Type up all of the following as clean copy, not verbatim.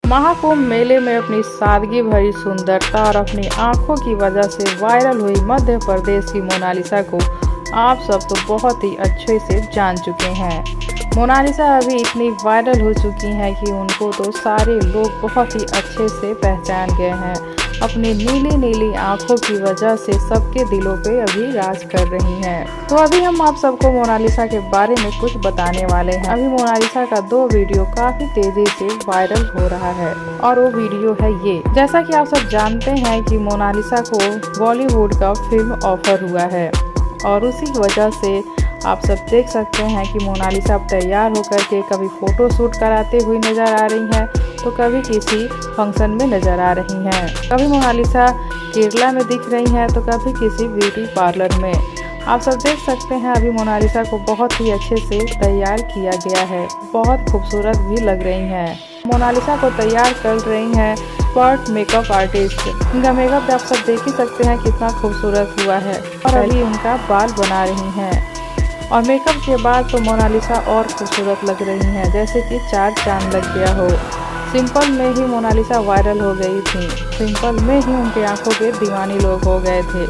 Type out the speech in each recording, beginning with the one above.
महाकुंभ मेले में अपनी सादगी भरी सुंदरता और अपनी आंखों की वजह से वायरल हुई मध्य प्रदेश की मोनालिसा को आप सब तो बहुत ही अच्छे से जान चुके हैं। मोनालिसा अभी इतनी वायरल हो चुकी हैं कि उनको तो सारे लोग बहुत ही अच्छे से पहचान गए हैं। अपनी नीली नीली आंखों की वजह से सबके दिलों पे अभी राज कर रही हैं। तो अभी हम आप सबको मोनालिसा के बारे में कुछ बताने वाले हैं। अभी मोनालिसा का 2 वीडियो काफी तेजी से वायरल हो रहा है और वो वीडियो है ये। जैसा कि आप सब जानते हैं कि मोनालिसा को बॉलीवुड का फिल्म ऑफर हुआ है और उसी वजह से आप सब देख सकते हैं कि मोनालिसा अब तैयार होकर के कभी फ़ोटो शूट कराते हुए नज़र आ रही हैं तो कभी किसी फंक्शन में नज़र आ रही हैं। कभी मोनालिसा केरला में दिख रही हैं तो कभी किसी ब्यूटी पार्लर में। आप सब देख सकते हैं अभी मोनालिसा को बहुत ही अच्छे से तैयार किया गया है, बहुत खूबसूरत भी लग रही हैं। मोनालिसा को तैयार कर रही हैं एक्सपर्ट मेकअप आर्टिस्ट। उनका मेकअप आप सब देख ही सकते हैं कितना खूबसूरत हुआ है और अभी उनका बाल बना रही हैं और मेकअप के बाद तो मोनालिसा और खूबसूरत लग रही हैं जैसे कि 4 चांद लग गया हो। सिंपल में ही मोनालिसा वायरल हो गई थी, सिंपल में ही उनके आंखों के दीवाने लोग हो गए थे।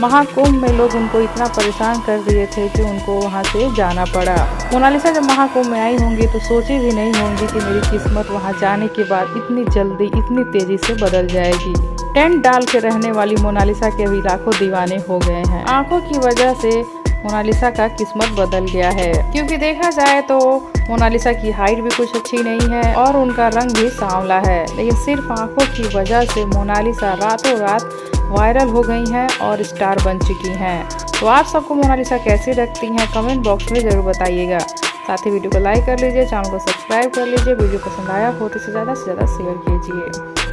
महाकुंभ में लोग उनको इतना परेशान कर दिए थे कि उनको वहां से जाना पड़ा। मोनालिसा जब महाकुंभ में आई होंगी तो सोची भी नहीं होंगी कि मेरी किस्मत वहां जाने के बाद इतनी जल्दी इतनी तेजी से बदल जाएगी। टेंट डाल के रहने वाली मोनालिसा के अभी लाखों दीवाने हो गए हैं। आंखों की वजह से मोनालिसा का किस्मत बदल गया है, क्योंकि देखा जाए तो मोनालिसा की हाइट भी कुछ अच्छी नहीं है और उनका रंग भी सांवला है, लेकिन सिर्फ आंखों की वजह से मोनालिसा रातों रात वायरल हो गई हैं और स्टार बन चुकी हैं। तो आप सबको मोनालिसा कैसी लगती हैं कमेंट बॉक्स में ज़रूर बताइएगा। साथ ही वीडियो को लाइक कर लीजिए, चैनल को सब्सक्राइब कर लीजिए। वीडियो पसंद आया हो तो इसे ज़्यादा से ज़्यादा शेयर कीजिए।